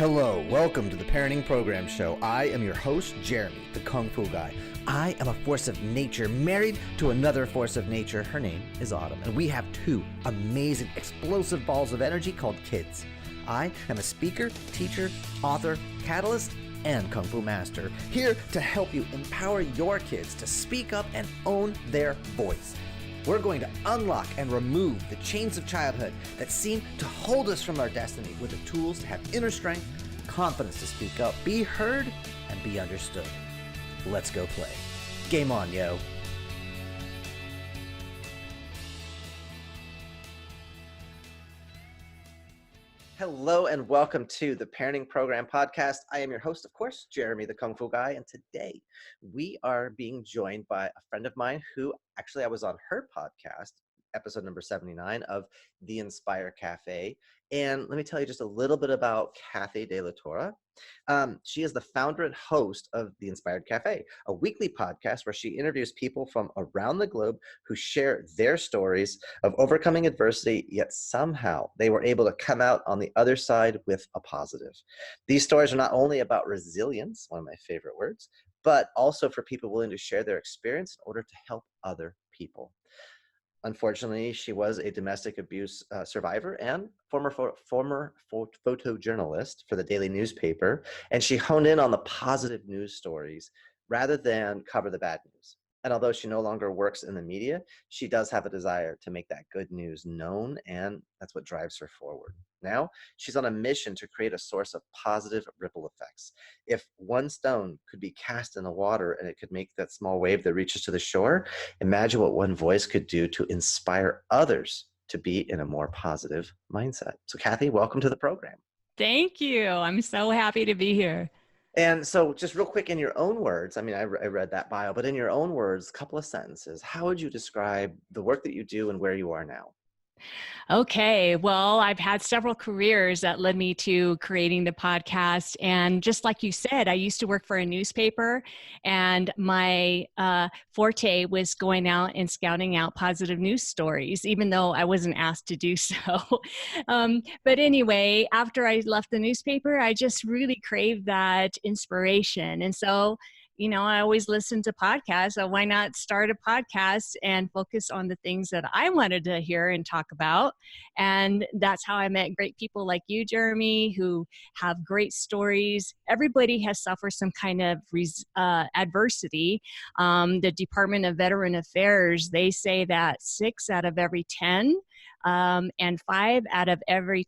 Hello, welcome to the Parenting Program Show. I am your host, Jeremy, the Kung Fu Guy. I am a force of nature married to another force of nature. Her name is Autumn, and we have two amazing, explosive balls of energy called kids. I am a speaker, teacher, author, catalyst, and Kung Fu master, here to help you empower your kids to speak up and own their voice. We're going to unlock and remove the chains of childhood that seem to hold us from our destiny with the tools to have inner strength, confidence to speak up, be heard, and be understood. Let's go play. Game on, yo. Hello and welcome to the Parenting Program Podcast. I am your host, of course, Jeremy, the Kung Fu Guy, and today we are being joined by a friend of mine who actually I was on her podcast, episode number 79 of The Inspire Cafe. And let me tell you just a little bit about Kathy De La Torre. She is the founder and host of The Inspired Cafe, a weekly podcast where she interviews people from around the globe who share their stories of overcoming adversity, yet somehow they were able to come out on the other side with a positive. These stories are not only about resilience, one of my favorite words, but also for people willing to share their experience in order to help other people. Unfortunately, she was a domestic abuse survivor and former photojournalist for the daily newspaper, and she honed in on the positive news stories rather than cover the bad news. And although she no longer works in the media, she does have a desire to make that good news known, and that's what drives her forward. Now, she's on a mission to create a source of positive ripple effects. If one stone could be cast in the water and it could make that small wave that reaches to the shore, imagine what one voice could do to inspire others to be in a more positive mindset. So, Kathy, welcome to the program. Thank you. I'm so happy to be here. And so just real quick, in your own words, I mean, I read that bio, but in your own words, a couple of sentences, how would you describe the work that you do and where you are now? Okay. Well, I've had several careers that led me to creating the podcast. And just like you said, I used to work for a newspaper, and my forte was going out and scouting out positive news stories, even though I wasn't asked to do so. But anyway, after I left the newspaper, I just really craved that inspiration. And so I always listen to podcasts, so why not start a podcast and focus on the things that I wanted to hear and talk about? And that's how I met great people like you, Jeremy, who have great stories. Everybody has suffered some kind of adversity. The Department of Veteran Affairs, they say that 6 out of every 10 and 5 out of every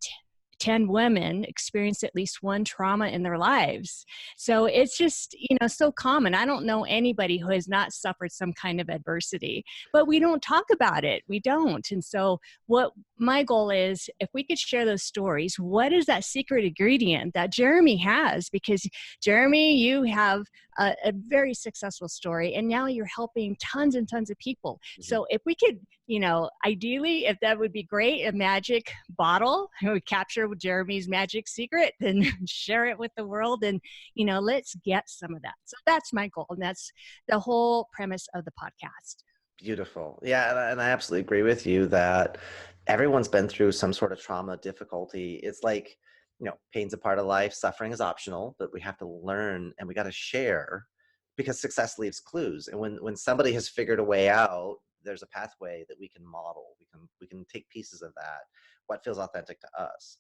10 women experience at least one trauma in their lives. So it's just, so common. I don't know anybody who has not suffered some kind of adversity, but we don't talk about it. We don't. And so what my goal is, if we could share those stories, what is that secret ingredient that Jeremy has? Because Jeremy, you have a very successful story, and now you're helping tons and tons of people. Mm-hmm. So if we could, ideally, if that would be great, a magic bottle, would capture Jeremy's magic secret and share it with the world, and let's get some of that. So that's my goal, and that's the whole premise of the podcast. Beautiful. Yeah, and I absolutely agree with you that everyone's been through some sort of trauma, difficulty. It's like, pain's a part of life, suffering is optional, but we have to learn and we got to share, because success leaves clues. And when somebody has figured a way out, there's a pathway that we can model. We can take pieces of that, what feels authentic to us.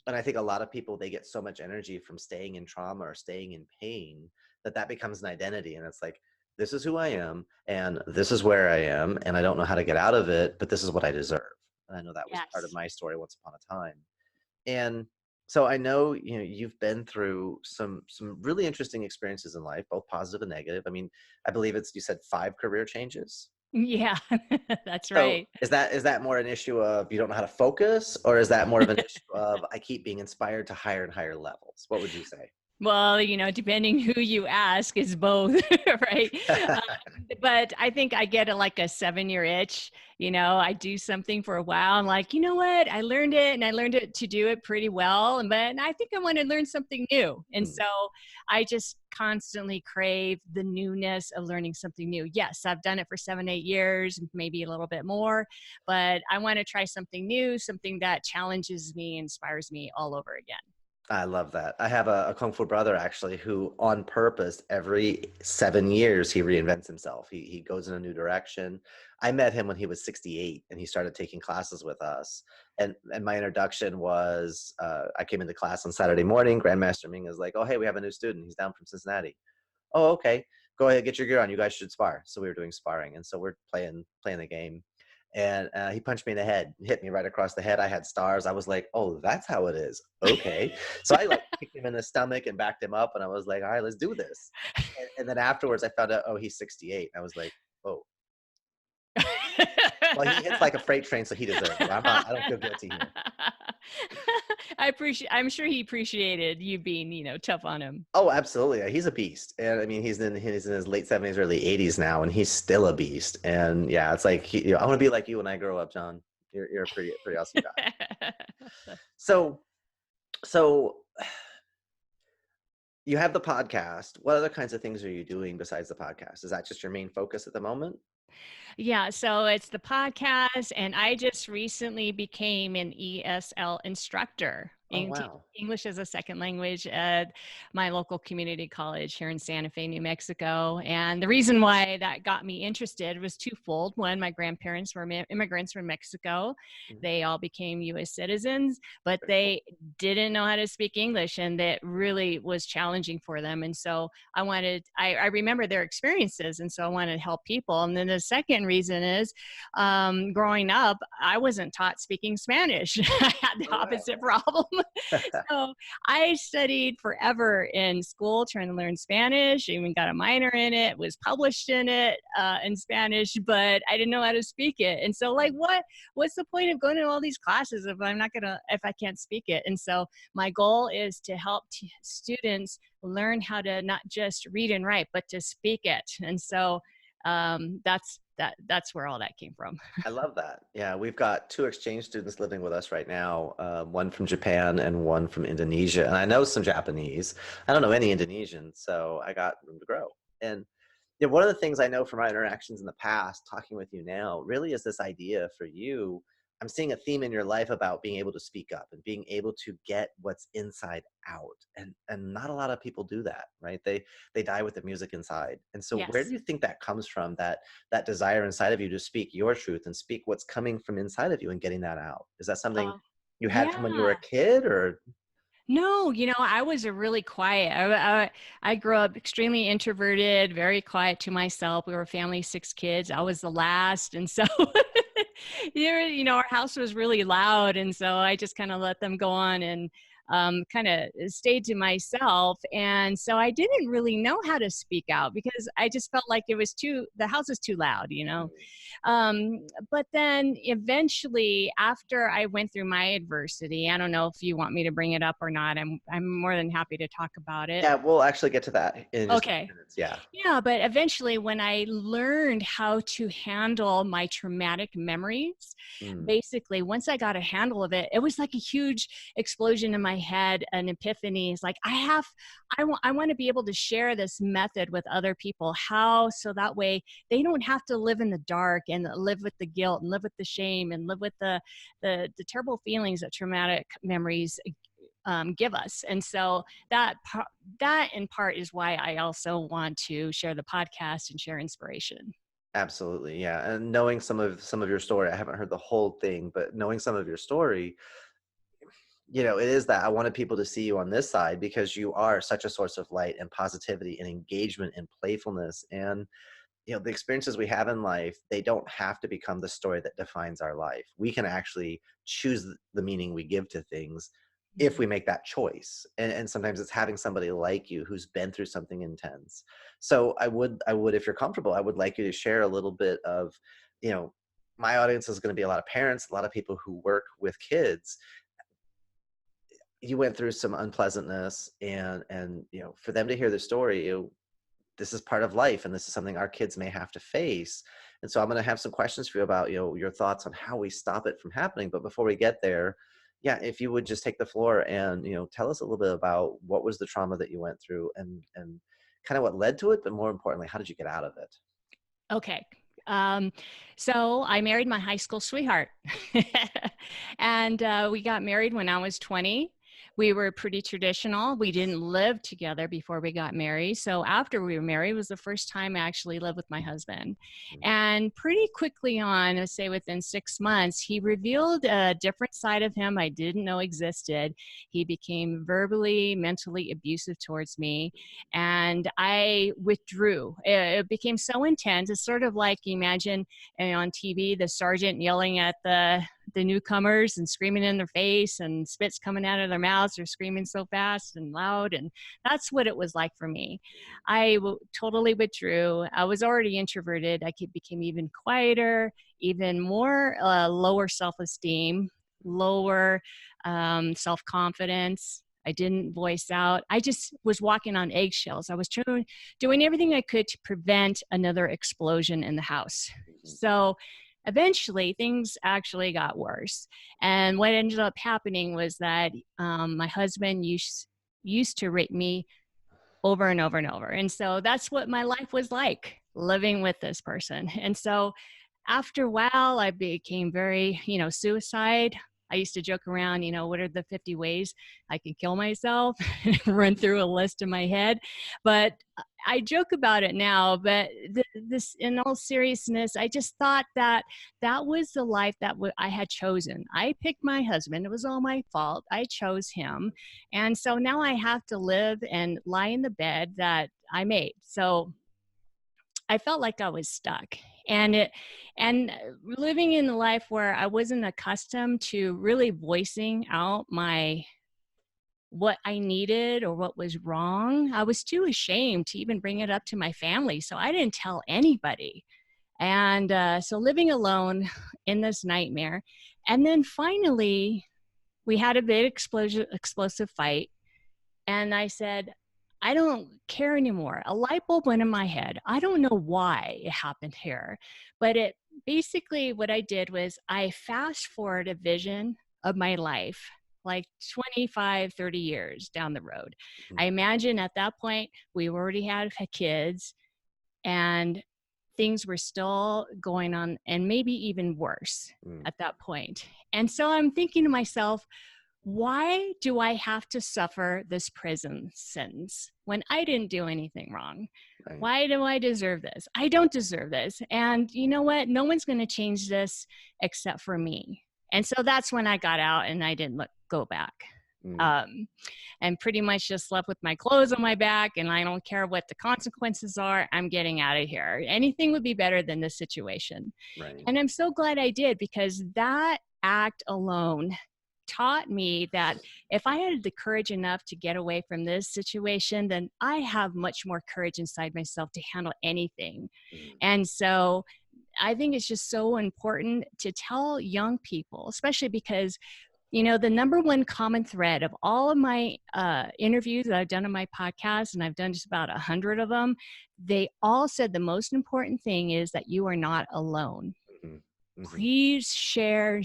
And I think a lot of people, they get so much energy from staying in trauma or staying in pain that becomes an identity. And it's like, this is who I am, and this is where I am, and I don't know how to get out of it, but this is what I deserve. And I know that was part of my story once upon a time. And so I know, you've been through some really interesting experiences in life, both positive and negative. I mean, I believe you said 5 career changes. Yeah, that's right. So is that more an issue of you don't know how to focus, or is that more of an issue of I keep being inspired to higher and higher levels? What would you say? Well, depending who you ask, is both, right? But I think I get like a 7-year itch. I do something for a while. I'm like, you know what? I learned it, and I learned it to do it pretty well. But I think I want to learn something new. And so I just constantly crave the newness of learning something new. Yes, I've done it for 7, 8 years, maybe a little bit more, but I want to try something new, something that challenges me, inspires me all over again. I love that. I have a Kung Fu brother actually who on purpose every 7 years he reinvents himself. He goes in a new direction. I met him when he was 68 and he started taking classes with us. And my introduction was I came into class on Saturday morning. Grandmaster Ming is like, "Oh, hey, we have a new student. He's down from Cincinnati." "Oh, okay. Go ahead, get your gear on. You guys should spar." So we were doing sparring, and so we're playing the game. And he punched me in the head, hit me right across the head. I had stars. I was like, "Oh, that's how it is." Okay. So I like kicked him in the stomach and backed him up, and I was like, "All right, let's do this." And then afterwards, I found out, oh, he's 68. I was like, "Oh, well, he hits like a freight train, so he deserves it. I don't feel guilty here." I'm sure he appreciated you being, tough on him. Oh, absolutely. He's a beast. And I mean, he's in his late 70s, early 80s now, and he's still a beast. And yeah, it's like, I want to be like you when I grow up, John. You're a pretty awesome guy. So, so you have the podcast. What other kinds of things are you doing besides the podcast? Is that just your main focus at the moment? Yeah, so it's the podcast, and I just recently became an ESL instructor, Oh, in teaching wow. English as a second language at my local community college here in Santa Fe, New Mexico. And the reason why that got me interested was twofold. One, my grandparents were immigrants from Mexico. Mhm. They all became US citizens, but Very cool. they didn't know how to speak English, and that really was challenging for them. And so I remember their experiences, and so I wanted to help people. And then the second reason is growing up, I wasn't taught speaking Spanish. I had the Oh, wow. opposite problem. So I studied forever in school trying to learn Spanish, even got a minor in it, was published in it in Spanish, but I didn't know how to speak it. And so like, what's the point of going to all these classes if I can't speak it? And so my goal is to help students learn how to not just read and write, but to speak it. And so that's where all that came from. I love that. Yeah, we've got two exchange students living with us right now, one from Japan and one from Indonesia. And I know some Japanese. I don't know any Indonesian, so I got room to grow. And one of the things I know from my interactions in the past, talking with you now, really is this idea for you. I'm seeing a theme in your life about being able to speak up and being able to get what's inside out. And not a lot of people do that, right? They die with the music inside. And so where do Yes. you think that comes from, that desire inside of you to speak your truth and speak what's coming from inside of you and getting that out? Is that something Oh, you had from when you were yeah. a kid or? No, I was a really quiet. I grew up extremely introverted, very quiet to myself. We were a family of 6 kids. I was the last, and so our house was really loud, and so I just kind of let them go on and kind of stayed to myself. And so I didn't really know how to speak out because I just felt like the house was too loud. Mm. But then eventually, after I went through my adversity, I don't know if you want me to bring it up or not. I'm more than happy to talk about it. Yeah, we'll actually get to that in just a few Okay. minutes. Yeah. Yeah, but eventually, when I learned how to handle my traumatic memories, Mm. basically, once I got a handle of it, it was like a huge explosion in my head, an epiphany. It's like, I want to be able to share this method with other people. How? So that way they don't have to live in the dark and live with the guilt and live with the shame and live with the terrible feelings that traumatic memories give us. And so that in part is why I also want to share the podcast and share inspiration. Absolutely, yeah. And knowing some of your story, I haven't heard the whole thing, but knowing some of your story, it is that I wanted people to see you on this side because you are such a source of light and positivity and engagement and playfulness. And the experiences we have in life, they don't have to become the story that defines our life. We can actually choose the meaning we give to things if we make that choice. And sometimes it's having somebody like you who's been through something intense. So I would, if you're comfortable, I would like you to share a little bit of, you know, my audience is going to be a lot of parents, a lot of people who work with kids. You went through some unpleasantness, and for them to hear the story, this is part of life and this is something our kids may have to face. And so I'm going to have some questions for you about your thoughts on how we stop it from happening. But before we get there, yeah, if you would just take the floor and tell us a little bit about what was the trauma that you went through, and kind of what led to it, but more importantly, how did you get out of it? Okay. Um, so I married my high school sweetheart, and we got married when I was 20. We were pretty traditional. We didn't live together before we got married. So after we were married was the first time I actually lived with my husband. And pretty quickly on, let's say within 6 months, he revealed a different side of him I didn't know existed. He became verbally, mentally abusive towards me, and I withdrew. It became so intense. It's sort of like, imagine on TV, the sergeant yelling at the newcomers and screaming in their face and spits coming out of their mouths. They're screaming so fast and loud. And that's what it was like for me. I totally withdrew. I was already introverted. I became even quieter, even more lower self-esteem, lower self-confidence. I didn't voice out. I just was walking on eggshells. I was doing everything I could to prevent another explosion in the house. So eventually things actually got worse. And what ended up happening was that my husband used to rape me over and over and over. And so that's what my life was like, living with this person. And so after a while, I became very, suicide. I used to joke around, what are the 50 ways I can kill myself? Run through a list in my head. But I joke about it now, but this, in all seriousness, I just thought that that was the life that I had chosen. I picked my husband. It was all my fault. I chose him. And so now I have to live and lie in the bed that I made. So I felt like I was stuck. And living in a life where I wasn't accustomed to really voicing out what I needed or what was wrong. I was too ashamed to even bring it up to my family, so I didn't tell anybody. And so living alone in this nightmare. And then finally, we had a big explosive fight. And I said, I don't care anymore. A light bulb went in my head. I don't know why it happened here, but it basically, what I did was I fast forward a vision of my life, like 25, 30 years down the road. I imagine at that point, we already had kids and things were still going on and maybe even worse at that point. And so I'm thinking to myself, why do I have to suffer this prison sentence when I didn't do anything wrong? Right. Why do I deserve this? I don't deserve this. And you know what? No one's going to change this except for me. And so that's when I got out and I didn't go back. And pretty much just slept with my clothes on my back, and I don't care what the consequences are. I'm getting out of here. Anything would be better than this situation. Right. And I'm so glad I did, because that act alone taught me that if I had the courage enough to get away from this situation, then I have much more courage inside myself to handle anything. And so I think it's just so important to tell young people, especially because, the number one common thread of all of my interviews that I've done on my podcast, and I've done just about 100 of them, they all said the most important thing is that you are not alone. Please share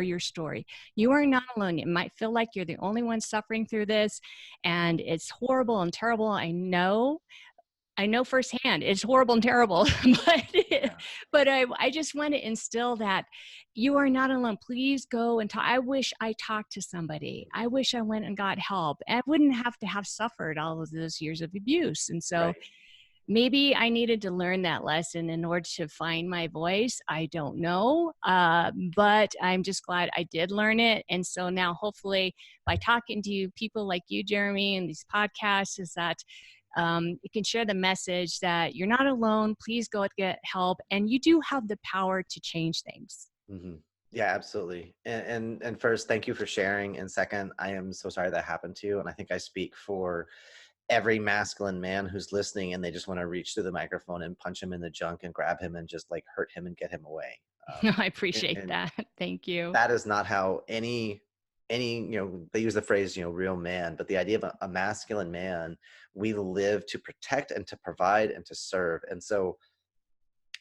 your story. You are not alone. It might feel like you're the only one suffering through this, and it's horrible and terrible. I know firsthand it's horrible and terrible, but I just want to instill that you are not alone. Please go and talk. I wish I talked to somebody. I wish I went and got help. I wouldn't have to have suffered all of those years of abuse. And so maybe I needed to learn that lesson in order to find my voice. I don't know, but I'm just glad I did learn it. And so now, hopefully, by talking to people like you, Jeremy, and these podcasts, is that you can share the message that you're not alone. Please go and get help, and you do have the power to change things. Yeah, absolutely. And first, thank you for sharing. And second, I am so sorry that happened to you. And I think I speak for every masculine man who's listening, and they just want to reach through the microphone and punch him in the junk and grab him and just like hurt him and get him away. I appreciate that. Thank you. That is not how any, they use the phrase, real man, but the idea of a masculine man, we live to protect and to provide and to serve. And so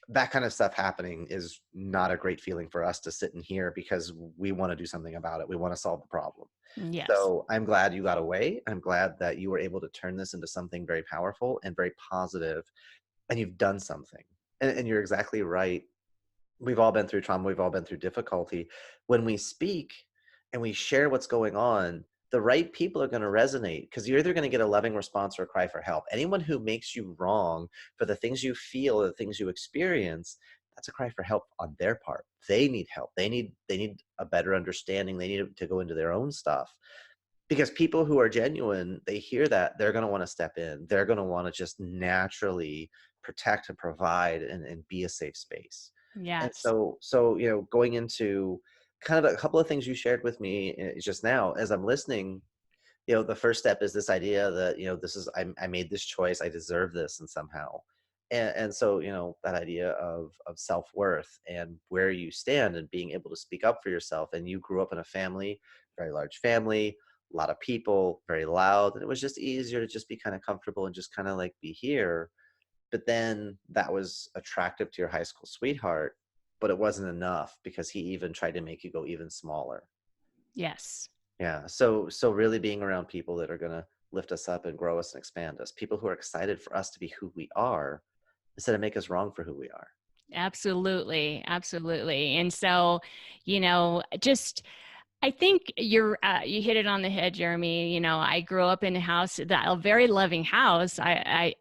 that kind of stuff happening is not a great feeling for us to sit and hear, because we want to do something about it. We want to solve the problem. Yes. So I'm glad you got away. I'm glad that you were able to turn this into something very powerful and very positive, and you've done something. And you're exactly right. We've all been through trauma. We've all been through difficulty. When we speak and we share what's going on, the right people are going to resonate, because you're either going to get a loving response or a cry for help. Anyone who makes you wrong for the things you feel or the things you experience, that's a cry for help on their part. They need help. They need a better understanding. They need to go into their own stuff, because people who are genuine, they hear that, they're going to want to step in. They're going to want to just naturally protect and provide and be a safe space. And Yes. so going into kind of a couple of things you shared with me just now as I'm listening, the first step is this idea that, this is, I made this choice, I deserve this, and somehow, and so, that idea of self-worth and where you stand and being able to speak up for yourself. And you grew up in a family, very large family, a lot of people, very loud, and it was just easier to just be kind of comfortable and just kind of like be here. But then that was attractive to your high school sweetheart, but it wasn't enough, because he even tried to make you go even smaller. Yes. Yeah. So really being around people that are going to lift us up and grow us and expand us, people who are excited for us to be who we are instead of make us wrong for who we are. Absolutely. Absolutely. And so, just I think you hit it on the head, Jeremy. I grew up in a very loving house. I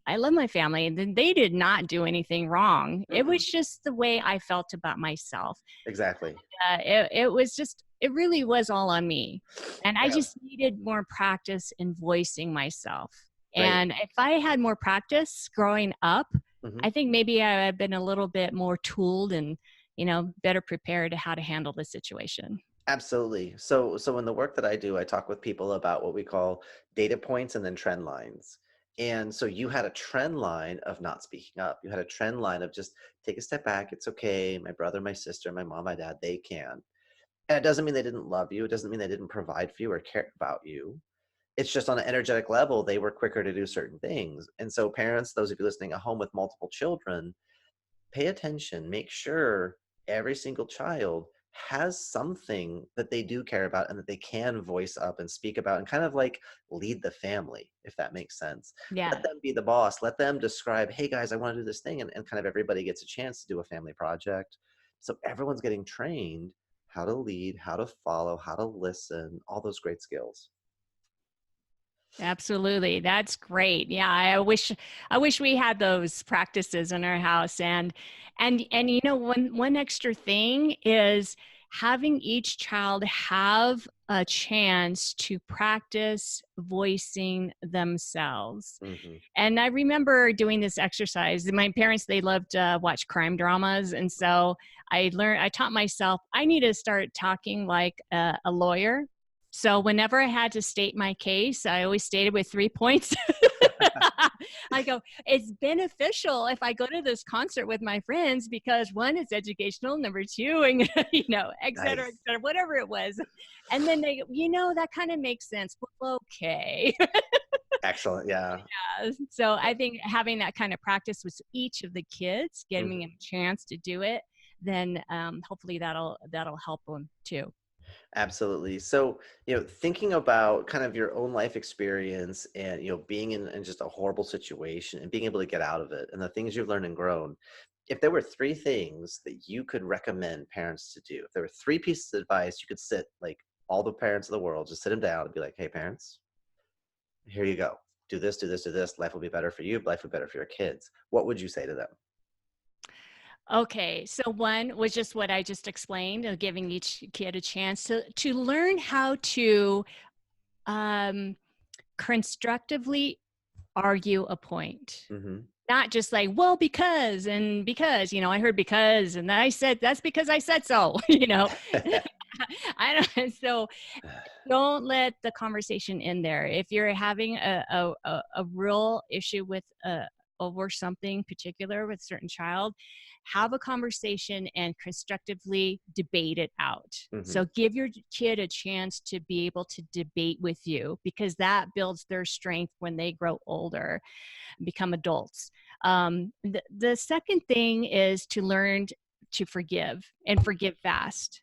love my family, and then they did not do anything wrong. It Mm-mm. was just the way I felt about myself. Exactly. It really was all on me, and I Yeah. just needed more practice in voicing myself. Right. And if I had more practice growing up, Hmm. I think maybe I would have been a little bit more tooled and better prepared to how to handle the situation. Absolutely. So in the work that I do, I talk with people about what we call data points and then trend lines. And so you had a trend line of not speaking up. You had a trend line of just take a step back. It's okay. My brother, my sister, my mom, my dad, they can. And it doesn't mean they didn't love you. It doesn't mean they didn't provide for you or care about you. It's just on an energetic level, they were quicker to do certain things. And so parents, those of you listening at home with multiple children, pay attention, make sure every single child has something that they do care about and that they can voice up and speak about and kind of like lead the family, if that makes sense. Let Yeah. them be the boss. Let them describe, hey guys, I want to do this thing. And kind of everybody gets a chance to do a family project. So everyone's getting trained how to lead, how to follow, how to listen, all those great skills. Absolutely. That's great. Yeah, I wish we had those practices in our house. And one extra thing is having each child have a chance to practice voicing themselves. Hmm. And I remember doing this exercise. My parents, they loved to watch crime dramas. And so I taught myself, I need to start talking like a lawyer. So whenever I had to state my case, I always stated with 3 points. I go, it's beneficial if I go to this concert with my friends because one, it's educational, number two, and et Nice. cetera, whatever it was. And then they go, that kind of makes sense. Well, okay. Excellent. Yeah. So I think having that kind of practice with each of the kids, giving them Mhm. a chance to do it, then hopefully that'll help them too. Absolutely. So, thinking about kind of your own life experience and, being in just a horrible situation and being able to get out of it and the things you've learned and grown, if there were three things that you could recommend parents to do, if there were three pieces of advice you could sit like all the parents of the world, just sit them down and be like, hey, parents, here you go. Do this, do this, do this. Life will be better for you. Life will be better for your kids. What would you say to them? Okay, so one was just what I just explained, giving each kid a chance to learn how to um, constructively argue a point. Hmm. Not just like, well, because, I heard because, and I said, that's because I said so, I don't, so don't let the conversation end there. If you're having a real issue with over something particular with a certain child, have a conversation and constructively debate it out. Hmm. So give your kid a chance to be able to debate with you because that builds their strength when they grow older and become adults. The second thing is to learn to forgive and forgive fast.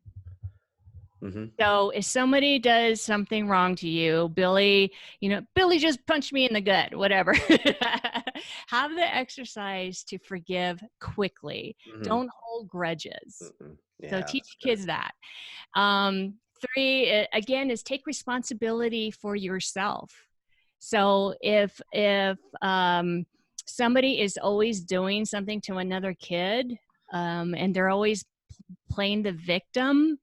Hmm. So if somebody does something wrong to you, Billy just punched me in the gut, whatever. Have the exercise to forgive quickly. Hmm. Don't hold grudges. Hmm. So Yeah, teach that's good. kids that. Um, three, again, is take responsibility for yourself. So if somebody is always doing something to another kid, and they're always playing the victim,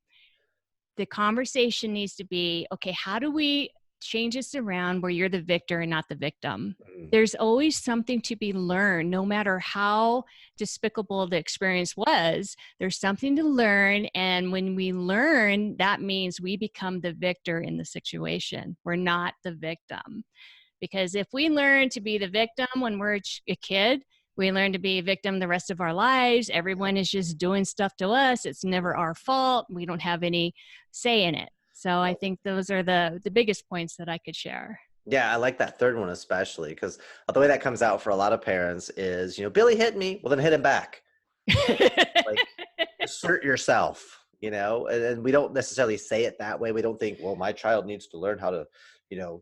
the conversation needs to be, okay, how do we change this around where you're the victor and not the victim? Mm. There's always something to be learned, no matter how despicable the experience was. There's something to learn. And when we learn, that means we become the victor in the situation. We're not the victim. Because if we learn to be the victim when we're a kid, we learn to be a victim the rest of our lives. Everyone is just doing stuff to us. It's never our fault. We don't have any say in it. So I think those are the biggest points that I could share. Yeah, I like that third one especially, because the way that comes out for a lot of parents is, Billy hit me, well then hit him back. Like, assert yourself, and we don't necessarily say it that way. We don't think, well, my child needs to learn how to,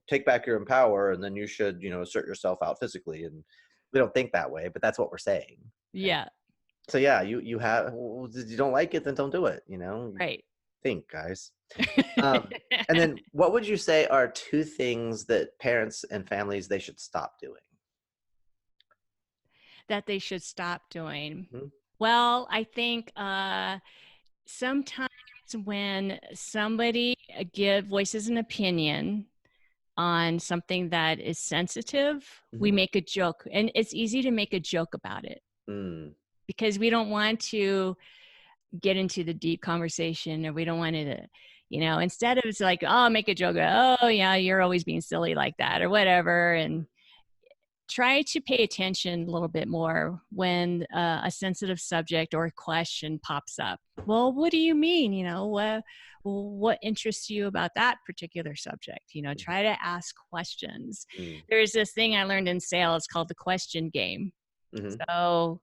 take back your power, and then you should, assert yourself out physically. And we don't think that way, but that's what we're saying. Yeah. So yeah, you have, well, if you don't like it, then don't do it, Right. Think, guys. And then what would you say are two things that parents and families, they should stop doing? That they should stop doing. Mm-hmm. Well, I think sometimes when somebody voices an opinion on something that is sensitive, we make a joke, and it's easy to make a joke about it because we don't want to get into the deep conversation, or we don't want to, instead of it's like, oh, make a joke, oh yeah, you're always being silly like that or whatever, and try to pay attention a little bit more when a sensitive subject or a question pops up. Well, what do you mean? What interests you about that particular subject? Try to ask questions. There's this thing I learned in sales called the question game. So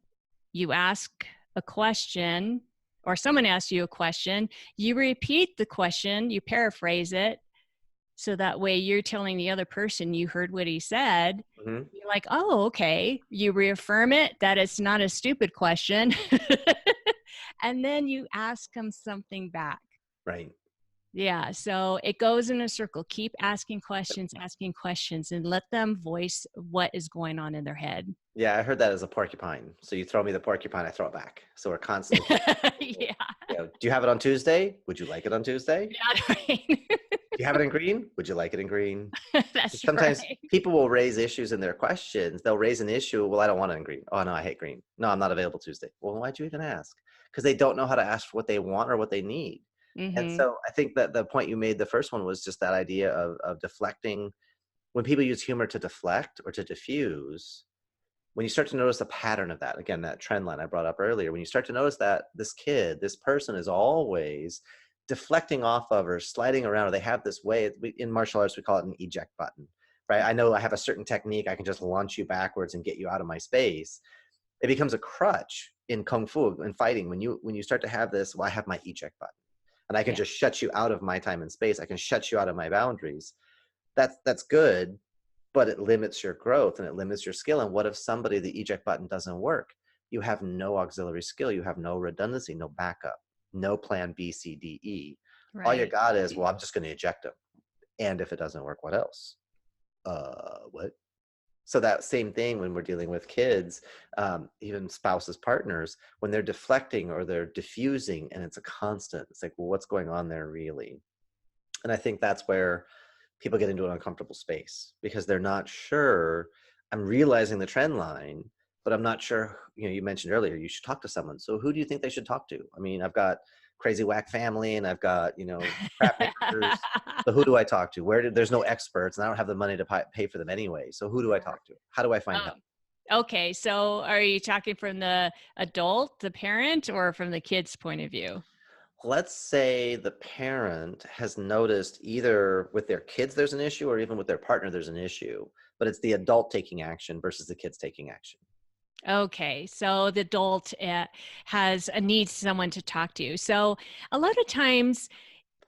you ask a question, or someone asks you a question, you repeat the question, you paraphrase it, so that way you're telling the other person you heard what he said. You're like, oh, okay. You reaffirm it that it's not a stupid question. And then you ask them something back. Right. Yeah. So it goes in a circle. Keep asking questions, and let them voice what is going on in their head. Yeah, I heard that as a porcupine. So you throw me the porcupine, I throw it back. So we're constantly. Yeah. Do you have it on Tuesday? Would you like it on Tuesday? Yeah, right. Do you have it in green? Would you like it in green? That's Sometimes right. people will raise issues in their questions. They'll raise an issue. Well, I don't want it in green. Oh, no, I hate green. No, I'm not available Tuesday. Well, why'd you even ask? Because they don't know how to ask for what they want or what they need. And so I think that the point you made, the first one, was just that idea of deflecting. When people use humor to deflect or to diffuse, when you start to notice a pattern of that, again, that trend line I brought up earlier, when you start to notice that this person is always deflecting off of or sliding around, or they have this way, in martial arts, we call it an eject button, right? I know I have a certain technique. I can just launch you backwards and get you out of my space. It becomes a crutch in Kung Fu and fighting. When you start to have this, well, I have my eject button and I can just shut you out of my time and space. I can shut you out of my boundaries. That's good, but it limits your growth and it limits your skill. And what if the eject button doesn't work? You have no auxiliary skill. You have no redundancy, no backup, no plan B, C, D, E. Right. All you got is, well, I'm just going to eject them. And if it doesn't work, what else? What? So that same thing when we're dealing with kids, even spouses, partners, when they're deflecting or they're diffusing and it's a constant, it's like, well, what's going on there really? And I think that's where people get into an uncomfortable space because they're not sure. I'm realizing the trend line, but I'm not sure. You mentioned earlier, you should talk to someone. So who do you think they should talk to? I mean, I've got crazy whack family and I've got, crap makers. So who do I talk to? There's no experts and I don't have the money to pay for them anyway. So who do I talk to? How do I find help? Okay. So are you talking from the adult, the parent, or from the kid's point of view? Let's say the parent has noticed either with their kids there's an issue or even with their partner there's an issue, but it's the adult taking action versus the kids taking action. Okay, so the adult needs someone to talk to. So a lot of times,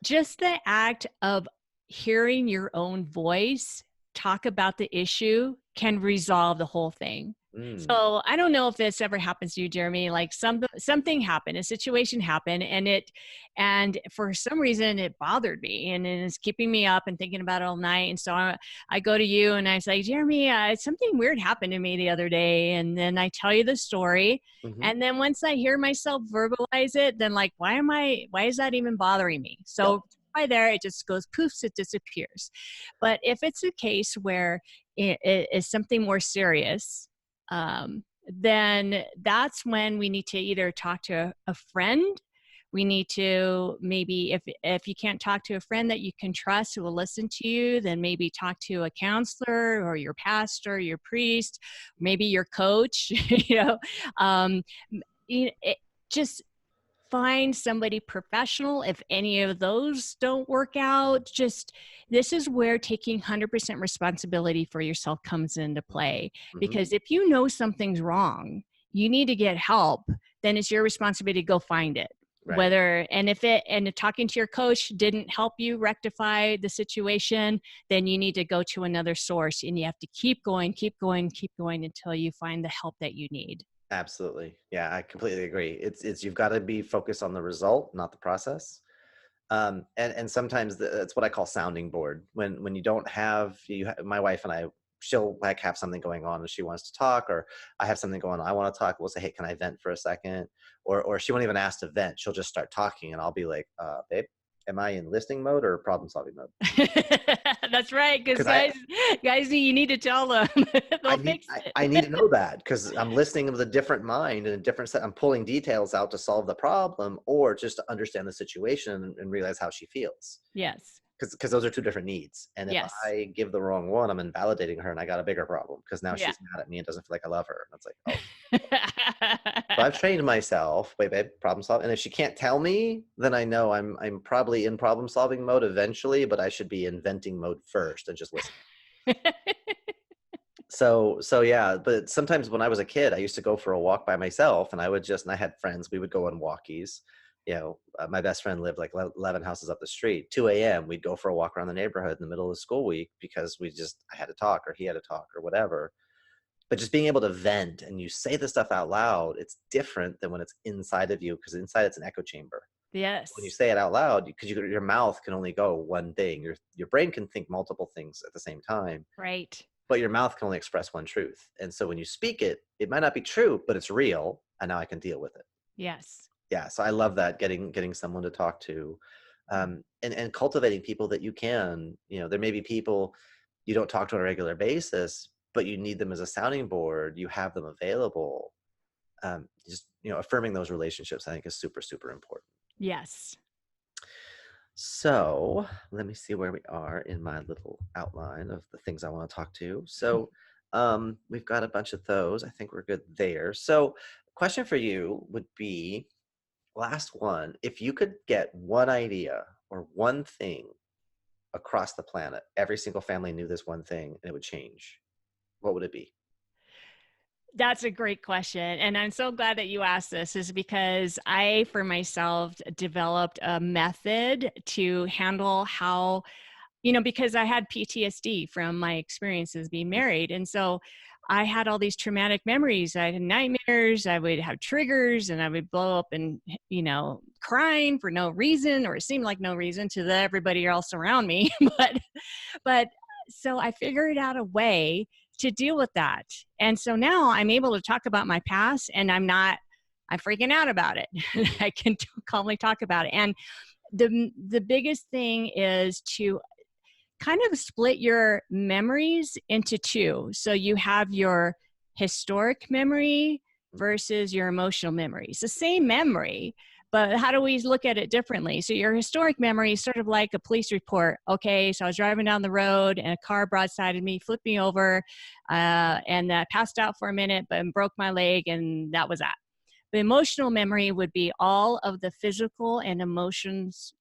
just the act of hearing your own voice talk about the issue can resolve the whole thing. Mm. So I don't know if this ever happens to you, Jeremy. Like something happened, a situation happened, and for some reason it bothered me, and it's keeping me up and thinking about it all night. And so I go to you and I say, Jeremy, something weird happened to me the other day, and then I tell you the story. Hmm. And then once I hear myself verbalize it, then like, why is that even bothering me? Yep. So by there, it just goes poofs, it disappears. But if it's a case where it is something more serious, then that's when we need to either talk to a friend. We need to maybe, if you can't talk to a friend that you can trust who will listen to you, then maybe talk to a counselor or your pastor, your priest, maybe your coach. Um, just find somebody professional. If any of those don't work out, just this is where taking 100% responsibility for yourself comes into play. Hmm. Because if you know something's wrong, you need to get help, then it's your responsibility to go find it. Right. If talking to your coach didn't help you rectify the situation, then you need to go to another source, and you have to keep going, keep going, keep going until you find the help that you need. Absolutely. Yeah, I completely agree. It's you've got to be focused on the result, not the process. And sometimes that's what I call sounding board. When you don't have my wife and I, she'll like have something going on and she wants to talk, or I have something going on, I want to talk. We'll say, hey, can I vent for a second? Or she won't even ask to vent. She'll just start talking, and I'll be like, babe, am I in listening mode or problem solving mode? That's right, because Because I guys, you need to tell them. I They'll need fix I, it. I need to know that because I'm listening with a different mind and a different set. I'm pulling details out to solve the problem or just to understand the situation and realize how she feels. Yes. Because those are two different needs. And if Yes. I give the wrong one, I'm invalidating her and I got a bigger problem because now Yeah. she's mad at me and doesn't feel like I love her. And it's like, oh. So I've trained myself, wait, babe, problem solve. And if she can't tell me, then I know I'm probably in problem solving mode eventually, but I should be in venting mode first and just listen. So yeah, but sometimes when I was a kid, I used to go for a walk by myself, and I had friends, we would go on walkies. My best friend lived like 11 houses up the street. 2 a.m. we'd go for a walk around the neighborhood in the middle of the school week because I had to talk or he had to talk or whatever. But just being able to vent and you say the stuff out loud, it's different than when it's inside of you, because inside it's an echo chamber. When you Yes. say it out loud, because your mouth can only go one thing. Your brain can think multiple things at the same time, Right. but your mouth can only express one truth. And so when you speak it, it might not be true, but it's real, and now I can deal with it. Yes. Yeah, so I love that, getting someone to talk to, and cultivating people that you can. There may be people you don't talk to on a regular basis, but you need them as a sounding board. You have them available. Just affirming those relationships, I think, is super, super important. Yes. So let me see where we are in my little outline of the things I want to talk to. So we've got a bunch of those. I think we're good there. So question for you would be, last one, if you could get one idea or one thing across the planet, every single family knew this one thing and it would change, what would it be? That's a great question. And I'm so glad that you asked this, is because I, for myself, developed a method to handle how, because I had PTSD from my experiences being married. And so I had all these traumatic memories. I had nightmares, I would have triggers, and I would blow up and, crying for no reason, or it seemed like no reason to everybody else around me. but so I figured out a way to deal with that. And so now I'm able to talk about my past, and I'm freaking out about it. I can calmly talk about it. And the biggest thing is to kind of split your memories into two. So you have your historic memory versus your emotional memory. It's the same memory, but how do we look at it differently? So your historic memory is sort of like a police report. Okay, so I was driving down the road and a car broadsided me, flipped me over, and passed out for a minute, but broke my leg, and that was that. The emotional memory would be all of the physical and emotions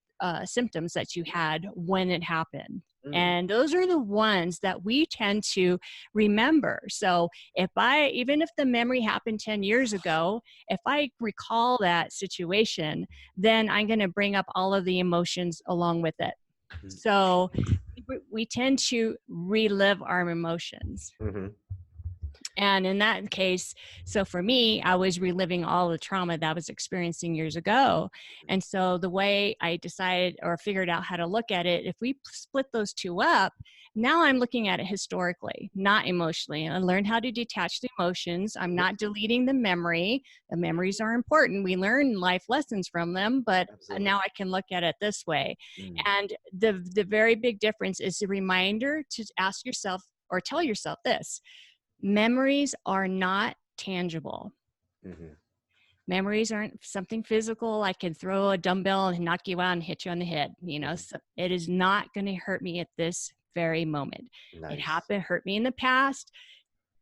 symptoms that you had when it happened. Mm. And those are the ones that we tend to remember. So even if the memory happened 10 years ago, if I recall that situation, then I'm going to bring up all of the emotions along with it. So we tend to relive our emotions. Mm-hmm. And in that case, so for me, I was reliving all the trauma that I was experiencing years ago. And so the way I decided or figured out how to look at it, if we split those two up, now I'm looking at it historically, not emotionally. I learned how to detach the emotions. I'm Mhm. not deleting the memory. The memories are important. We learn life lessons from them, but Absolutely. now I can look at it this way. Mm. And the very big difference is a reminder to ask yourself or tell yourself this: memories are not tangible. Mhm. Memories aren't something physical. I can throw a dumbbell and knock you out and hit you on the head. Mhm. So it is not going to hurt me at this very moment. It Nice. happened, hurt me in the past,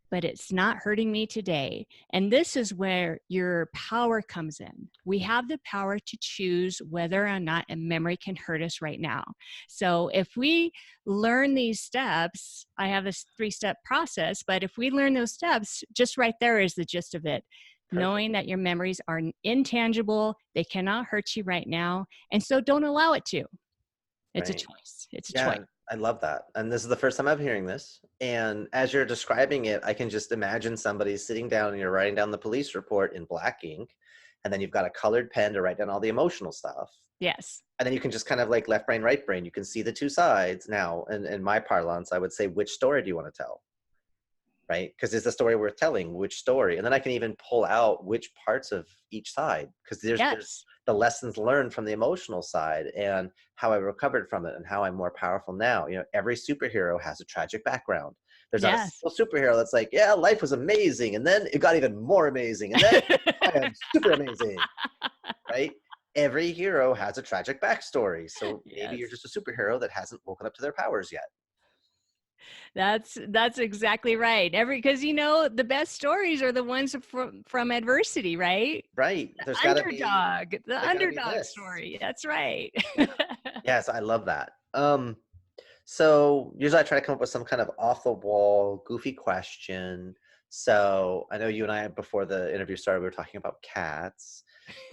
but it's not hurting me today. And this is where your power comes in. We Mm. have the power to choose whether or not a memory can hurt us right now. So if we learn these steps, I have this 3-step process, but if we learn those steps, just right there is the gist of it. Perfect. Knowing that your memories are intangible, they cannot hurt you right now. And so don't allow it to. It's a Right. choice. It's a choice. Yeah, I love that. And this is the first time I'm hearing this. And as you're describing it, I can just imagine somebody sitting down and you're writing down the police report in black ink. And then you've got a colored pen to write down all the emotional stuff. Yes. And then you can just kind of like left brain, right brain. You can see the two sides now. And in my parlance, I would say, which story do you want to tell? Right? Because is the story worth telling? Which story? And then I can even pull out which parts of each side, because there's Yes. the lessons learned from the emotional side and how I recovered from it and how I'm more powerful now. Every superhero has a tragic background. There's not a Yes. single superhero that's like, yeah, life was amazing, and then it got even more amazing, and then I am super amazing, right? Every hero has a tragic backstory. So maybe you're Yes. just a superhero that hasn't woken up to their powers yet. That's exactly right. Because the best stories are the ones from adversity, right? Right. The They gotta be underdog this. story. That's right. Yeah. Yes, I love that. So usually I try to come up with some kind of off the wall, goofy question. So I know you and I, before the interview started, we were talking about cats.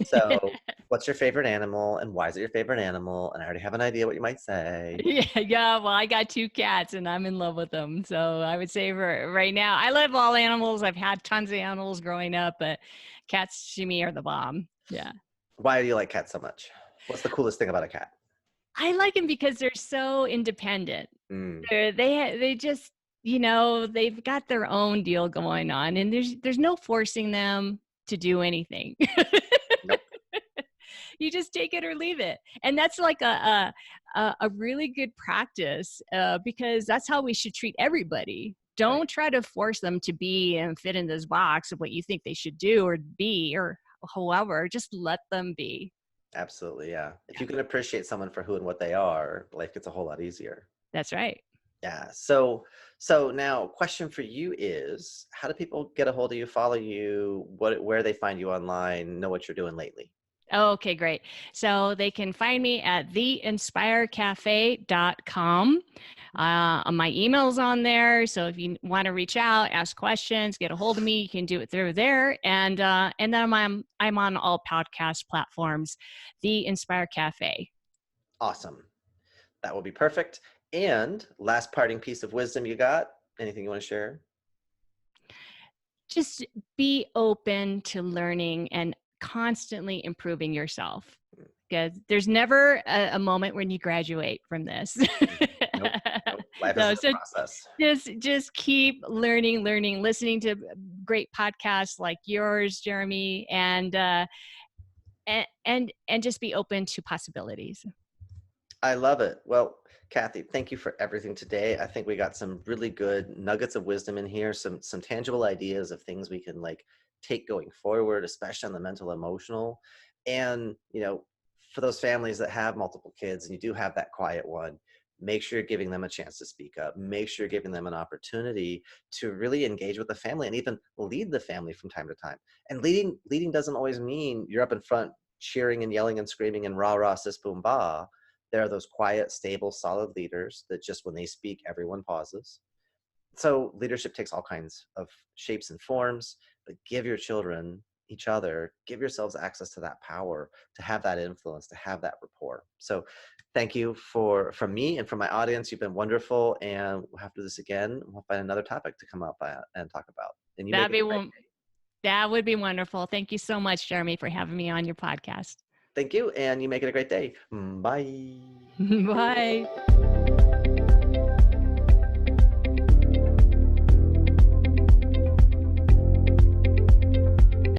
So what's your favorite animal and why is it your favorite animal? And I already have an idea what you might say. Yeah. Well, I got 2 cats and I'm in love with them. So I would say for right now, I love all animals. I've had tons of animals growing up, but cats to me are the bomb. Yeah. Why do you like cats so much? What's the coolest thing about a cat? I like them because they're so independent. Mm, They just, they've got their own deal going on, and there's no forcing them to do anything. nope. You just take it or leave it, and that's like a really good practice, because that's how we should treat everybody. Right. Don't try to force them to be and fit in this box of what you think they should do or be or however. Just let them be. Absolutely. Yeah. If Yeah, you can appreciate someone for who and what they are, life gets a whole lot easier. that's right. Yeah. So now question for you is how do people get a hold of you, follow you, where they find you online, know what you're doing lately? Okay, great. So they can find me at theinspirecafe.com. My email's on there. So if you want to reach out, ask questions, get a hold of me, you can do it through there. And then I'm on all podcast platforms, The Inspire Cafe. Awesome. That will be perfect. And last parting piece of wisdom you got? Anything you want to share? Just be open to learning and constantly improving yourself, because there's never a moment when you graduate from this. Nope. Nope. Life is No, a so process. just keep learning, listening to great podcasts like yours, Jeremy, and just be open to possibilities. I love it. Well, Kathy, thank you for everything today. I think we got some really good nuggets of wisdom in here, some tangible ideas of things we can like take going forward, especially on the mental emotional. And, for those families that have multiple kids and you do have that quiet one, make sure you're giving them a chance to speak up. Make sure you're giving them an opportunity to really engage with the family and even lead the family from time to time. And leading doesn't always mean you're up in front cheering and yelling and screaming and rah rah sis boom bah. There are those quiet, stable, solid leaders that just when they speak, everyone pauses. So leadership takes all kinds of shapes and forms, but give your children, each other, give yourselves access to that power, to have that influence, to have that rapport. So thank you from me and from my audience. You've been wonderful, and we'll have to do this again. We'll find another topic to come up and talk about. and you make That'd it be a great one. That would be wonderful. Thank you so much, Jeremy, for having me on your podcast. Thank you, and you make it a great day. Bye. Bye.